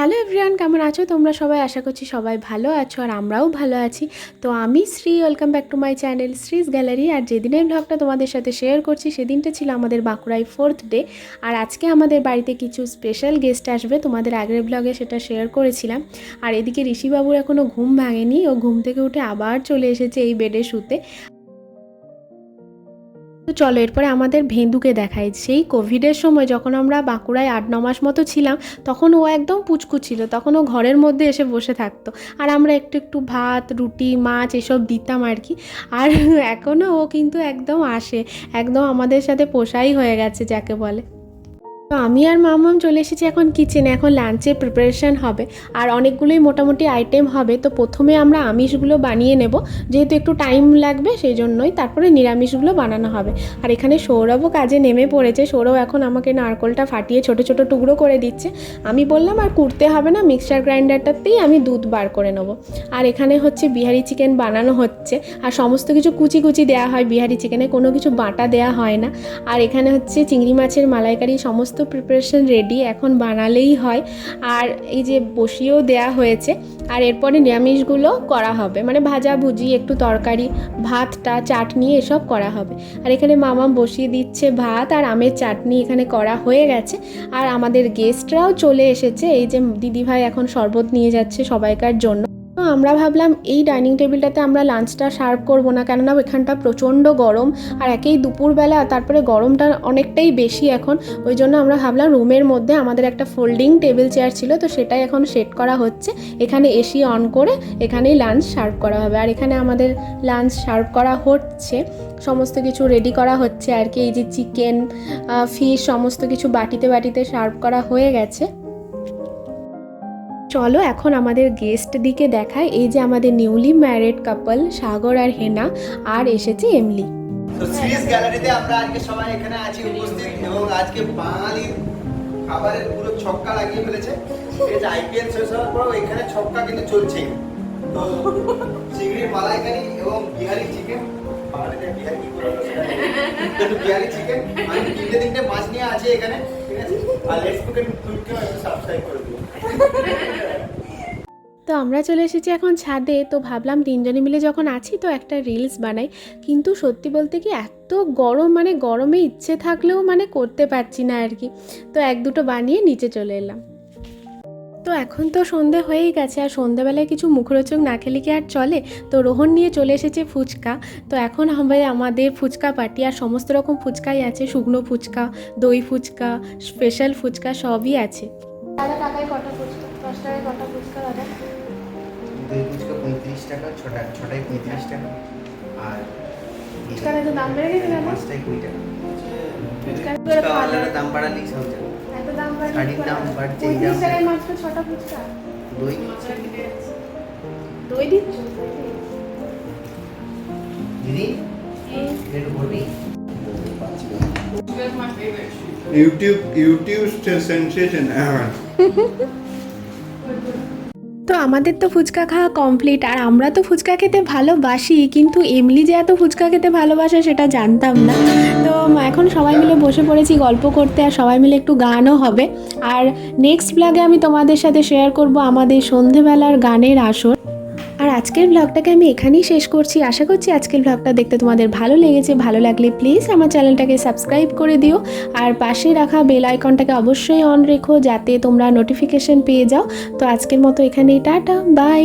Hello everyone, কেমন আছো তোমরা সবাই? আশা করছি সবাই ভালো আছো আর আমরাও ভালো আছি। তো আমি Shree, welcome back to my channel Shree's gallery. আর যেদিনের ব্লগটা তোমাদের সাথে শেয়ার করছি সেদিনটা ছিল আমাদের বাঁকুড়ায় 4th ডে। আর আজকে আমাদের বাড়িতে কিছু স্পেশাল গেস্ট আসবে, তোমাদের আগের ব্লগে সেটা শেয়ার করেছিলাম। আর এদিকে ঋষিবাবুর এখনও ঘুম ভাঙেনি, ও ঘুম থেকে উঠে আবার চলে এসেছে এই বেডে শুতে। তো চলো এরপরে আমাদের ভেন্দুকে দেখাই। সেই কোভিডের সময় যখন আমরা বাঁকুড়ায় 8-9 মাস মতো ছিলাম, তখন ও একদম পুচকু ছিল, তখন ও ঘরের মধ্যে এসে বসে থাকতো আর আমরা একটু একটু ভাত, রুটি, মাছ এসব দিতাম আর কি। আর এখনও ও কিন্তু একদম আসে, একদম আমাদের সাথে পোষাই হয়ে গেছে যাকে বলে। তো আমি আর মামাম চলে এসেছি এখন কিচেনে। এখন লাঞ্চের প্রিপারেশান হবে আর অনেকগুলোই মোটামুটি আইটেম হবে। তো প্রথমে আমরা আমিষগুলো বানিয়ে নেব, যেহেতু একটু টাইম লাগবে সেই জন্যই, তারপরে নিরামিষগুলো বানানো হবে। আর এখানে সৌরভও কাজে নেমে পড়েছে। সৌরভ এখন আমাকে নারকোলটা ফাটিয়ে ছোটো ছোটো টুকরো করে দিচ্ছে। আমি বললাম আর কুটতে হবে না, মিক্সচার গ্রাইন্ডারটাতেই আমি দুধ বার করে নেবো। আর এখানে হচ্ছে বিহারি চিকেন বানানো হচ্ছে, আর সমস্ত কিছু কুচি কুচি দেওয়া হয় বিহারি চিকেনে, কোনো কিছু বাটা দেওয়া হয় না। আর এখানে হচ্ছে চিংড়ি মাছের মালাইকারি, সমস্ত প্রিপারেশন রেডি, এখন বানালেই হয়। আর এই যে বসিয়েও দেয়া হয়েছে। আর এরপরে নিরামিষগুলো করা হবে, মানে ভাজা ভুজি, একটু তরকারি, ভাতটা, চাটনি এসব করা হবে। আর এখানে মামা বসিয়ে দিচ্ছে ভাত, আর আমের চাটনি এখানে করা হয়ে গেছে। আর আমাদের গেস্টরাও চলে এসেছে। এই যে দিদিভাই এখন শরবত নিয়ে যাচ্ছে সবাইকার জন্য। তো আমরা ভাবলাম এই ডাইনিং টেবিলটাতে আমরা লাঞ্চটা সার্ভ করবো না, কেননা এখানটা প্রচণ্ড গরম, আর একেই দুপুরবেলা, তারপরে গরমটা অনেকটাই বেশি এখন। ওই জন্য আমরা ভাবলাম রুমের মধ্যে আমাদের একটা ফোল্ডিং টেবিল চেয়ার ছিল, তো সেটাই এখন সেট করা হচ্ছে। এখানে এসি অন করে এখানেই লাঞ্চ সার্ভ করা হবে। আর এখানে আমাদের লাঞ্চ সার্ভ করা হচ্ছে, সমস্ত কিছু রেডি করা হচ্ছে আর কি। এই যে চিকেন, ফিশ, সমস্ত কিছু বাটিতে বাটিতে সার্ভ করা হয়ে গেছে। চলো এখন আমাদের গেস্ট দিকে দেখায়। এই যে আমাদের নিউলি ম্যারিড কাপল সাগর আর হেনা, আর এসেছে এমলি। তো শ্রীজ গ্যালারিতে আমরা আজকে সবাই এখানে আছি উপস্থিত, এবং আজকে বাঙালির খাবারের পুরো ছক্কা লাগিয়ে ফেলেছে। এই যে আইপিএল শেষ হওয়ার পর এখানে ছক্কা কিন্তু চলছে। তো চিংড়ির মালাইকারি এবং বিহারি চিকেন, বাঙালিতে বিহারি কি করে বিহারি চিকেন, আমি তিনটে মাছ নিয়ে আছি এখানে, ঠিক আছে? আর লেটস কুক এন্ড ফুডকে একটু সাবস্ক্রাইব করে দিও। তো আমরা চলে এসেছি এখন ছাদে। তো ভাবলাম তিনজনে মিলে যখন আছি তো একটা রিলস বানাই, কিন্তু সত্যি বলতে কি এত গরম, মানে গরমে ইচ্ছে থাকলেও মানে করতে পারছি না আর কি। তো এক দুটো বানিয়ে নিচে চলে এলাম। তো এখন তো সন্ধে হয়েই গেছে, আর সন্ধেবেলায় কিছু মুখরোচক না খেলে কি আর চলে। তো রোহন নিয়ে চলে এসেছে ফুচকা। তো এখন হবে আমাদের ফুচকা পার্টি, আর সমস্ত রকম ফুচকাই আছে, শুকনো ফুচকা, দই ফুচকা, স্পেশাল ফুচকা, সবই আছে। দাদা টাকায় কটা ফুচকা? 10 টাকায় কটা ফুচকা দাদা? দই ফুচকা 35 টাকা, ছটায় 35 টাকা। আর ফুচকার এত দাম বেড়ে গেছে না? 5টায় 20 টাকা। ফুচকার ফুচকাওয়ালারা দাম বাড়ালেই সব যাবে। এত দাম বাড়ে? শাড়ির দাম বাড়ছে, এই দাম। 35 টাকায় মাত্র 6টা ফুচকা। দই দই দিচ্ছ দিদি একটু বলবি? YouTube sensation. তো আমাদের তো ফুচকা খাওয়া কমপ্লিট, আর আমরা তো ফুচকা খেতে ভালোবাসি, কিন্তু এমলি যে এত ফুচকা খেতে ভালোবাসে সেটা জানতাম না। তো এখন সবাই মিলে বসে পড়েছি গল্প করতে, আর সবাই মিলে একটু গানও হবে। আর নেক্সট ব্লগে আমি তোমাদের সাথে শেয়ার করব আমাদের সন্ধেবেলার গানের আসর। আর আজকের ব্লগটাকে আমি এখানেই শেষ করছি। আশা করছি আজকের ব্লগটা দেখতে তোমাদের ভালো লেগেছে। ভালো লাগলে প্লিজ আমার চ্যানেলটাকে সাবস্ক্রাইব করে দিও, আর পাশে রাখা বেল আইকনটাকে অবশ্যই অন রেখো, যাতে তোমরা নোটিফিকেশন পেয়ে যাও। তো আজকের মতো এখানেই টাটা, বাই।